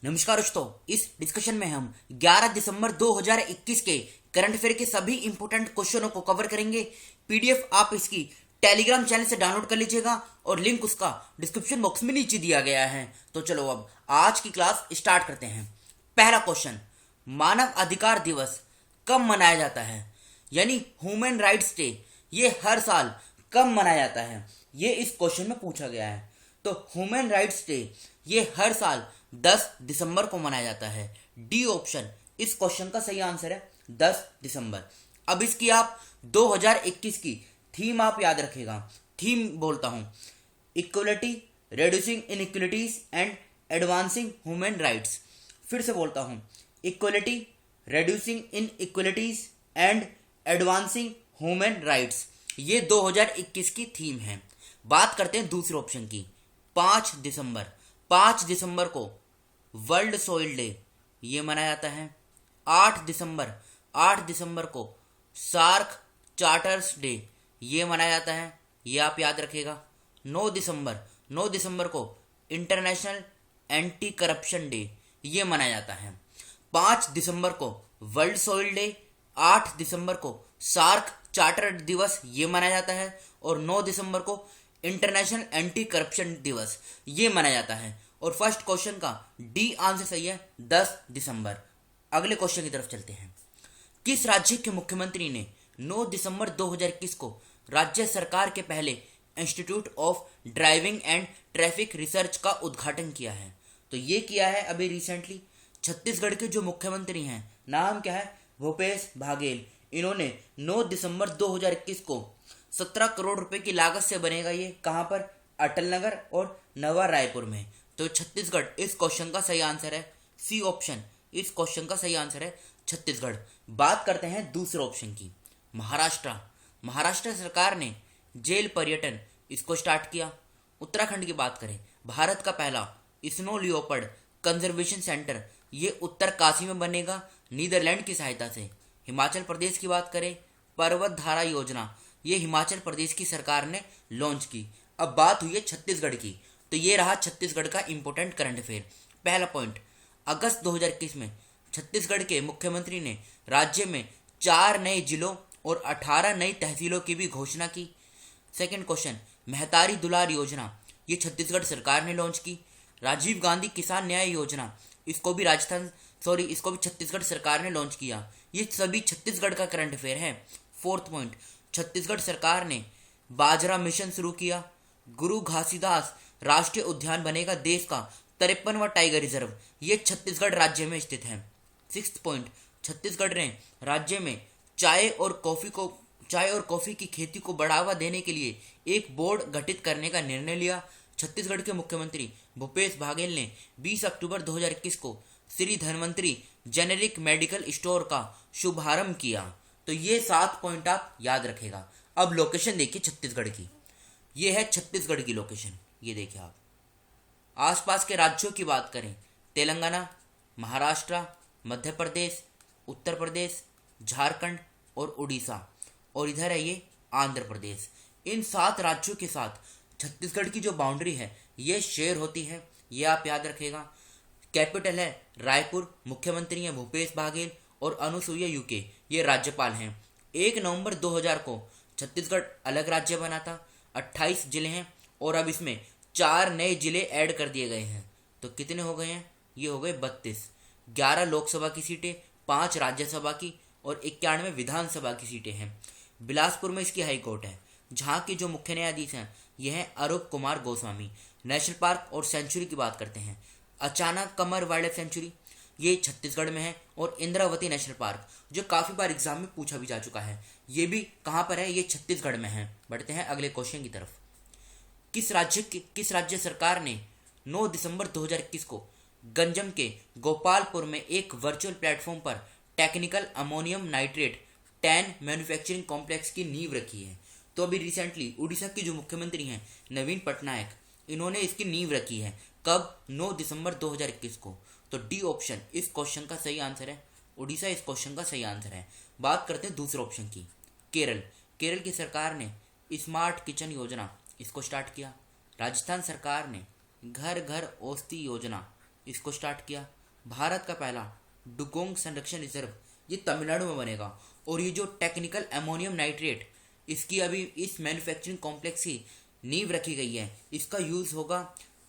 नमस्कार दोस्तों, इस डिस्कशन में हम 11 दिसंबर 2021 के करंट अफेयर के सभी इंपोर्टेंट क्वेश्चनों को कवर करेंगे। पीडीएफ आप इसकी टेलीग्राम चैनल से डाउनलोड कर लीजिएगा और लिंक उसका डिस्क्रिप्शन बॉक्स में नीचे दिया गया है। तो चलो अब आज की क्लास स्टार्ट करते हैं। पहला क्वेश्चन, मानव अधिकार दिवस कब मनाया जाता है? यानी ह्यूमन राइट्स डे ये हर साल कब मनाया जाता है, ये इस क्वेश्चन में पूछा गया है। तो ह्यूमन राइट्स डे ये हर साल 10 दिसंबर को मनाया जाता है। डी ऑप्शन इस क्वेश्चन का सही आंसर है, 10 दिसंबर। अब इसकी आप 2021 की थीम आप याद रखेगा। थीम बोलता हूं, equality, reducing inequalities and advancing human rights. फिर से बोलता हूं, equality, reducing inequalities and advancing human rights, ये 2021 की थीम है। बात करते हैं दूसरे ऑप्शन की। 5 दिसंबर, 5 दिसंबर को वर्ल्ड सॉइल डे ये मनाया जाता है। 8 दिसंबर, 8 दिसंबर को सार्क चार्टर्स डे ये मनाया जाता है, ये आप याद रखेगा। 9 दिसंबर, 9 दिसंबर को इंटरनेशनल एंटी करप्शन डे ये मनाया जाता है। 5 दिसंबर को वर्ल्ड सॉइल डे, 8 दिसंबर को सार्क चार्टर दिवस ये मनाया जाता है और 9 दिसंबर को इंटरनेशनल एंटी करप्शन दिवस ये मनाया जाता है। और फर्स्ट क्वेश्चन का डी आंसर सही है, 10 दिसंबर। अगले क्वेश्चन की तरफ चलते हैं। किस राज्य के मुख्यमंत्री ने 9 दिसंबर 2021 को राज्य सरकार के पहले institute of driving and traffic research का उद्घाटन किया है? तो ये किया है अभी रिसेंटली छत्तीसगढ़ के जो मुख्यमंत्री हैं, नाम क्या है, भूपेश बघेल। इन्होंने 9 दिसंबर 2021 को 17 करोड़ रुपए की लागत से बनेगा ये, कहां पर, अटल नगर और नवा रायपुर में। तो छत्तीसगढ़ इस क्वेश्चन का सही आंसर है। सी ऑप्शन इस क्वेश्चन का सही आंसर है, छत्तीसगढ़। बात करते हैं दूसरे ऑप्शन की। महाराष्ट्र, महाराष्ट्र सरकार ने जेल पर्यटन इसको स्टार्ट किया। उत्तराखंड की बात करें, भारत का पहला स्नो लियोपर्ड कंजर्वेशन सेंटर ये उत्तर काशी में बनेगा नीदरलैंड की सहायता से। हिमाचल प्रदेश की बात करें, पर्वत धारा योजना ये हिमाचल प्रदेश की सरकार ने लॉन्च की। अब बात हुई है छत्तीसगढ़ की, तो ये रहा छत्तीसगढ़ का इंपोर्टेंट करंट अफेयर। पहला पॉइंट, अगस्त 2021 में छत्तीसगढ़ के मुख्यमंत्री ने राज्य में 4 नए जिलों और 18 नई तहसीलों की भी घोषणा की। सेकंड क्वेश्चन, महतारी दुलार योजना ये छत्तीसगढ़ सरकार ने लॉन्च की। राजीव गांधी किसान न्याय योजना इसको भी इसको भी छत्तीसगढ़ सरकार ने लॉन्च किया। ये सभी छत्तीसगढ़ का करंट अफेयर है। फोर्थ पॉइंट, छत्तीसगढ़ सरकार ने बाजरा मिशन शुरू किया। गुरु घासीदास राष्ट्रीय उद्यान बनेगा देश का 53वां टाइगर रिजर्व, ये छत्तीसगढ़ राज्य में स्थित है। सिक्स्थ पॉइंट, छत्तीसगढ़ ने राज्य में चाय और कॉफी की खेती को बढ़ावा देने के लिए एक बोर्ड गठित करने का निर्णय लिया। छत्तीसगढ़ के मुख्यमंत्री भूपेश बघेल ने 20 अक्टूबर 2021 को Shri Dhanvantari generic medical store का शुभारंभ किया। तो ये 7 पॉइंट आप याद रखेगा। अब लोकेशन देखिए छत्तीसगढ़ की, ये है छत्तीसगढ़ की लोकेशन। ये देखिए आप, आसपास के राज्यों की बात करें, तेलंगाना, महाराष्ट्र, मध्य प्रदेश, उत्तर प्रदेश, झारखंड और उड़ीसा, और इधर है ये आंध्र प्रदेश। इन 7 राज्यों के साथ छत्तीसगढ़ की जो बाउंड्री है ये शेयर होती है, ये आप याद रखेगा। कैपिटल है रायपुर, मुख्यमंत्री हैं भूपेश बघेल और अनुसुईया यूके ये राज्यपाल हैं। 1 नवंबर 2000 को छत्तीसगढ़ अलग राज्य बना था। 28 जिले हैं और अब इसमें 4 नए जिले ऐड कर दिए गए हैं। तो कितने हो गए हैं? ये हो गए 32। 11 लोकसभा की सीटें, 5 राज्यसभा की और 91 विधानसभा की सीटें हैं। बिलासपुर में इसकी हाई कोर्ट है, जहाँ के जो मुख्य न्यायाधीश हैं ये हैं अरूप कुमार गोस्वामी। नेशनल पार्क और सेंचुरी की बात करते हैं, अचानक कमर वाइल्ड लाइफ सेंचुरी ये छत्तीसगढ़ में है, और इंद्रावती नेशनल पार्क जो काफ़ी बार एग्जाम में पूछा भी जा चुका है, ये भी कहाँ पर है, ये छत्तीसगढ़ में है। बढ़ते हैं अगले क्वेश्चन की तरफ। किस राज्य सरकार ने 9 दिसंबर 2021 को गंजम के गोपालपुर में एक वर्चुअल प्लेटफॉर्म पर technical ammonium nitrate tan manufacturing complex की नींव रखी है? तो अभी रिसेंटली उड़ीसा के जो मुख्यमंत्री हैं नवीन पटनायक, इन्होंने इसकी नींव रखी है। कब? 9 दिसंबर 2021 को। तो डी ऑप्शन इस क्वेश्चन का सही आंसर है, उड़ीसा इस क्वेश्चन का सही आंसर है। बात करते हैं दूसरे ऑप्शन की। केरल, केरल की सरकार ने स्मार्ट किचन योजना इसको स्टार्ट किया। राजस्थान सरकार ने घर घर औषधि योजना इसको स्टार्ट किया। भारत का पहला डुगोंग संरक्षण रिजर्व ये तमिलनाडु में बनेगा। और ये जो टेक्निकल अमोनियम नाइट्रेट इसकी अभी इस मैन्युफैक्चरिंग कॉम्प्लेक्स की नींव रखी गई है। इसका यूज़ होगा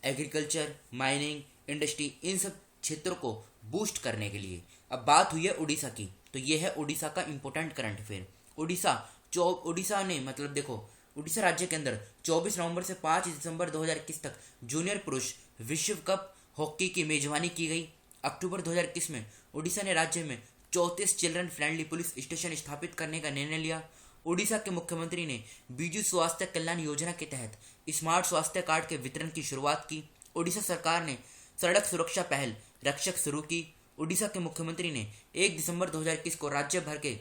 एग्रीकल्चर, माइनिंग, इंडस्ट्री, इन सब क्षेत्रों को बूस्ट करने के लिए। अब बात हुई है उड़ीसा की, तो ये है उड़ीसा का इंपॉर्टेंट करंट अफेयर। उड़ीसा ने मतलब देखो, उड़ीसा राज्य के अंदर 24 नवंबर से 5 दिसंबर 2021 तक जूनियर पुरुष विश्व कप हॉकी की मेजबानी की गई। अक्टूबर 2021 में उड़ीसा ने राज्य में 34 चिल्ड्रन फ्रेंडली पुलिस स्टेशन स्थापित करने का निर्णय लिया। उड़ीसा के मुख्यमंत्री ने बिजू स्वास्थ्य कल्याण योजना के तहत स्मार्ट स्वास्थ्य कार्ड के वितरण की शुरुआत की। उड़ीसा सरकार ने सड़क सुरक्षा पहल रक्षक शुरू की। उड़ीसा के मुख्यमंत्री ने 1 दिसंबर 2021 को राज्य भर के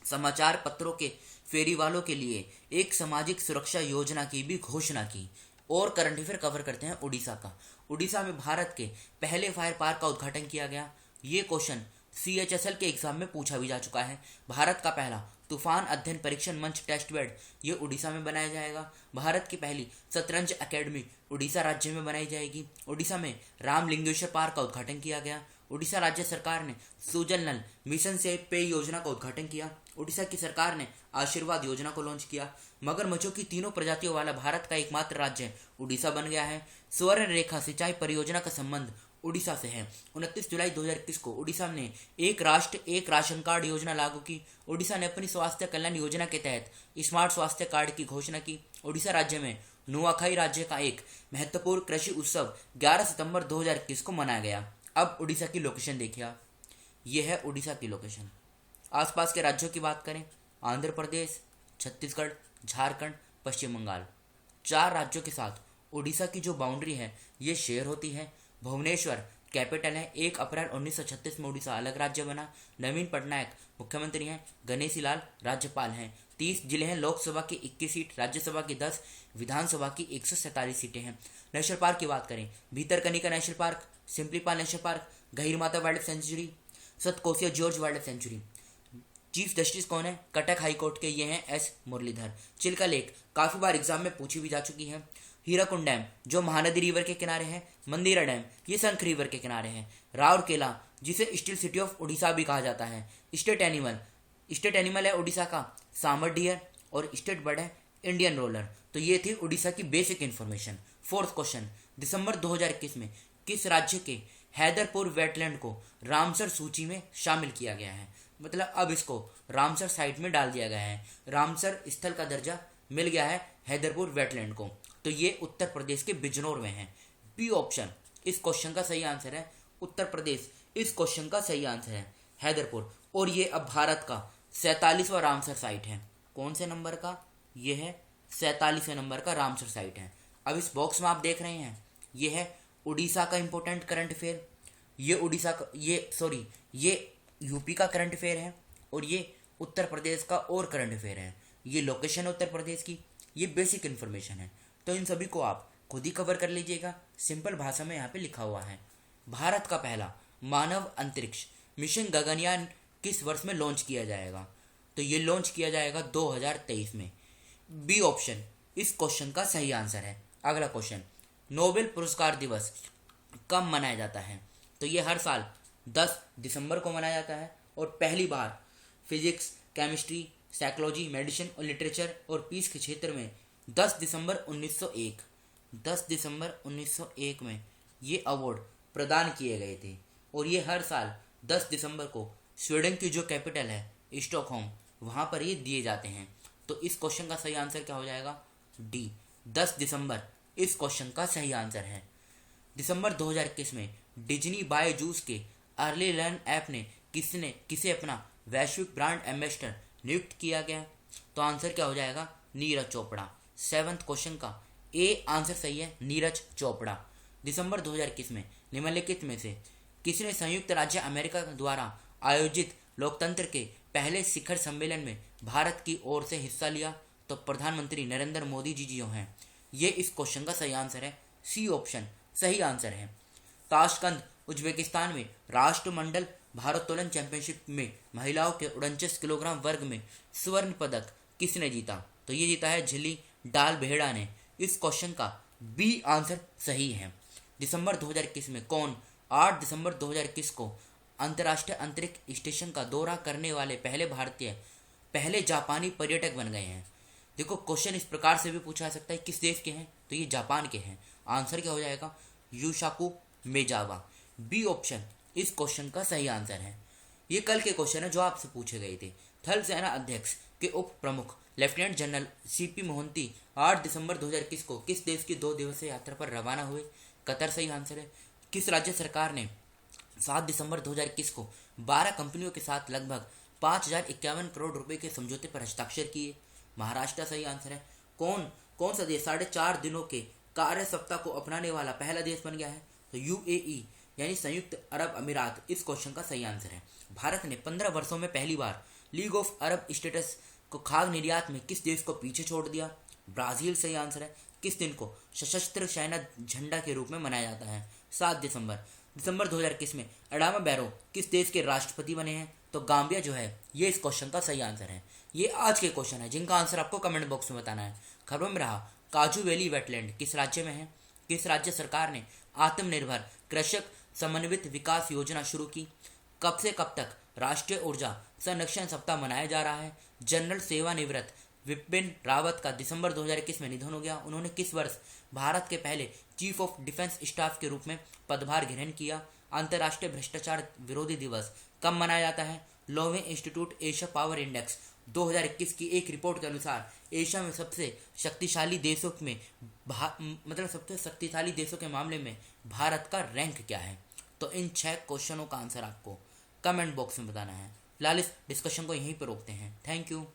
समाचार पत्रों के फेरी वालों के लिए एक सामाजिक सुरक्षा योजना की भी घोषणा की। और करंट अफेयर कवर करते हैं उड़ीसा का। उड़ीसा में भारत के पहले फायर पार्क का उद्घाटन किया गया। ये क्वेश्चन CHSL के एग्जाम में पूछा भी जा चुका है। भारत का पहला तूफान अध्ययन परीक्षण मंच टेस्ट बेड ये उड़ीसा में बनाया जाएगा। भारत की पहली शतरंज अकेडमी उड़ीसा राज्य में बनाई जाएगी। उड़ीसा में रामलिंगेश्वर पार्क का उद्घाटन किया गया। उड़ीसा राज्य सरकार ने सुजल नल मिशन से पेय योजना का उद्घाटन किया। उड़ीसा की सरकार ने आशीर्वाद योजना को लॉन्च किया। मगरमच्छों की तीनों प्रजातियों वाला भारत का एकमात्र राज्य उड़ीसा बन गया है। स्वर्ण रेखा सिंचाई परियोजना का संबंध उड़ीसा से है। 29 जुलाई 2021 को उड़ीसा ने एक राष्ट्र एक राशन कार्ड योजना लागू की। उड़ीसा ने अपनी स्वास्थ्य कल्याण योजना के तहत स्मार्ट स्वास्थ्य कार्ड की घोषणा की। उड़ीसा राज्य में नुआखाई राज्य का एक महत्वपूर्ण कृषि उत्सव 11 सितंबर 2021 को मनाया गया। अब उड़ीसा की लोकेशन देखिए आप, ये है उड़ीसा की लोकेशन। आसपास के राज्यों की बात करें, आंध्र प्रदेश, छत्तीसगढ़, झारखंड, पश्चिम बंगाल, 4 राज्यों के साथ उड़ीसा की जो बाउंड्री है ये शेयर होती है। भुवनेश्वर कैपिटल है। 1 अप्रैल 1936 में उड़ीसा अलग राज्य बना। नवीन पटनायक मुख्यमंत्री हैं। गणेशी लाल राज्यपाल हैं। 30 जिले हैं। लोकसभा की 21 सीट, राज्यसभा की 10, विधानसभा की 147 सीटें हैं। नेशनल पार्क की बात करें, Bhitarkanika national park, Similipal national park, Gahirmatha wildlife sanctuary, Satkosia gorge wildlife sanctuary. Chief justice कौन है? कटक हाई कोर्ट के ये हैं S मुरलीधर। चिल्का लेक काफी बार एग्जाम में पूछी भी जा चुकी है। हीराकुंड डैम जो महानदी रिवर के किनारे है। मंदिरा डैम ये शंख रिवर के किनारे है। राउरकेला जिसे स्टील सिटी ऑफ उड़ीसा भी कहा जाता है। स्टेट एनिमल है उड़ीसा का सामर डियर और स्टेट बर्ड है इंडियन रोलर। तो ये थी उड़ीसा की बेसिक इन्फॉर्मेशन। 4th क्वेश्चन, दिसंबर 2021 में किस राज्य के हैदरपुर वेटलैंड को रामसर सूची में शामिल किया गया है? मतलब अब इसको रामसर साइट में डाल दिया गया है। रामसर स्थल का दर्जा मिल गया है हैदरपुर वेटलैंड को। तो ये उत्तर प्रदेश के बिजनौर में है। बी ऑप्शन इस क्वेश्चन का सही आंसर है। उत्तर प्रदेश इस क्वेश्चन का सही आंसर है हैदरपुर। और ये अब भारत का 47वां रामसर साइट है। कौन से नंबर का? ये है 47वें नंबर का रामसर साइट है। अब इस बॉक्स में आप देख रहे हैं ये है उड़ीसा का इंपॉर्टेंट करंट अफेयर। ये यूपी का करंट अफेयर है और ये उत्तर प्रदेश का और करंट अफेयर है। ये लोकेशन है उत्तर प्रदेश की। ये बेसिक इन्फॉर्मेशन है। तो इन सभी को आप खुद ही कवर कर लीजिएगा। सिंपल भाषा में यहाँ पे लिखा हुआ है। भारत का पहला मानव अंतरिक्ष मिशन गगनयान किस वर्ष में लॉन्च किया जाएगा? तो ये लॉन्च किया जाएगा 2023 में। बी ऑप्शन इस क्वेश्चन का सही आंसर है। अगला क्वेश्चन, नोबेल पुरस्कार दिवस कब मनाया जाता है? तो ये हर साल 10 दिसंबर को मनाया जाता है। और पहली बार फिजिक्स, केमिस्ट्री, साइकोलॉजी, मेडिसिन और लिटरेचर और पीस के क्षेत्र में 10 दिसंबर 1901 में ये अवार्ड प्रदान किए गए थे। और ये हर साल 10 दिसंबर को स्वीडन की जो कैपिटल है स्टॉकहोम, वहाँ पर ये दिए जाते हैं। तो इस क्वेश्चन का सही आंसर क्या हो जाएगा? डी, 10 दिसंबर इस क्वेश्चन का सही आंसर है। दिसंबर 2021 में डिज्नी बाय जूस के अर्ली लर्न ऐप ने किसे अपना वैश्विक ब्रांड एम्बेसडर नियुक्त किया गया? तो आंसर क्या हो जाएगा? नीरज चोपड़ा। 7th क्वेश्चन का ए आंसर सही है, नीरज चोपड़ा। दिसंबर 2021 में निम्नलिखित में से किसने संयुक्त राज्य अमेरिका द्वारा आयोजित लोकतंत्र के पहले शिखर सम्मेलन में भारत की ओर से हिस्सा लिया? तो प्रधानमंत्री नरेंद्र मोदी जी हैं। ये इस क्वेश्चन का सही आंसर है। सी ऑप्शन सही आंसर है। ताशकंद उज्बेकिस्तान में राष्ट्रमंडल भारोत्तोलन चैंपियनशिप में महिलाओं के 49 किलोग्राम वर्ग में स्वर्ण पदक किसने जीता? तो ये जीता है झिल्ली डाल बेहड़ा ने। इस क्वेश्चन का बी आंसर सही है। दिसंबर 2021 में कौन 8 दिसंबर 2021 को अंतर्राष्ट्रीय अंतरिक्ष स्टेशन का दौरा करने वाले पहले जापानी पर्यटक बन गए हैं। देखो क्वेश्चन इस प्रकार से भी पूछा जा सकता है, किस देश के हैं, तो ये जापान के हैं। आंसर क्या हो जाएगा, यूशाकू मेजावा। बी ऑप्शन इस क्वेश्चन का सही आंसर है। ये कल के क्वेश्चन है जो आपसे पूछे गए थे। थल सेना अध्यक्ष के उप प्रमुख लेफ्टिनेंट जनरल सीपी मोहंती 8 दिसंबर 2021 को किस देश की 2 दिवसीय यात्रा पर रवाना हुए, कतर सही आंसर है। किस राज्य सरकार ने 7 दिसंबर 2021 को 12 कंपनियों के साथ लगभग 5051 करोड़ रुपए के समझौते पर हस्ताक्षर किए, महाराष्ट्र सही आंसर है। कौन सा देश 4.5 दिनों के कार्य सप्ताह को अपनाने वाला पहला देश बन गया है, तो यूएई यानी संयुक्त अरब अमीरात इस क्वेश्चन का सही आंसर है। भारत ने 15 वर्षों में पहली बार लीग ऑफ अरब स्टेट्स को खाद्य निर्यात में किस देश को पीछे छोड़ दिया, ब्राजील सही आंसर है। किस दिन को सशस्त्र सेना झंडा के रूप में मनाया जाता है, 7 दिसंबर 2021 में अडामा बैरो किस देश के राष्ट्रपति बने हैं, तो गाम्बिया जो है ये इस क्वेश्चन का सही आंसर है। ये आज के क्वेश्चन है जिनका आंसर आपको कमेंट बॉक्स में बताना है। खबरों में रहा काजू वैली वेटलैंड किस राज्य में है, किस राज्य सरकार ने आत्मनिर्भर कृषक समन्वित विकास योजना शुरू की, कब से कब तक राष्ट्रीय ऊर्जा संरक्षण सप्ताह मनाया जा रहा है, जनरल सेवानिवृत्त विपिन रावत का दिसंबर 2021 में निधन हो गया, उन्होंने किस वर्ष भारत के पहले चीफ ऑफ डिफेंस स्टाफ के रूप में पदभार ग्रहण किया, अंतर्राष्ट्रीय भ्रष्टाचार विरोधी दिवस कब मनाया जाता है। Lowe institute Asia power index 2021 की एक रिपोर्ट के अनुसार एशिया में सबसे शक्तिशाली देशों के मामले में भारत का रैंक क्या है। तो इन 6 क्वेश्चनों का आंसर आपको कमेंट बॉक्स में बताना है। फिलहाल इस डिस्कशन को यहीं पर रोकते हैं। Thank you.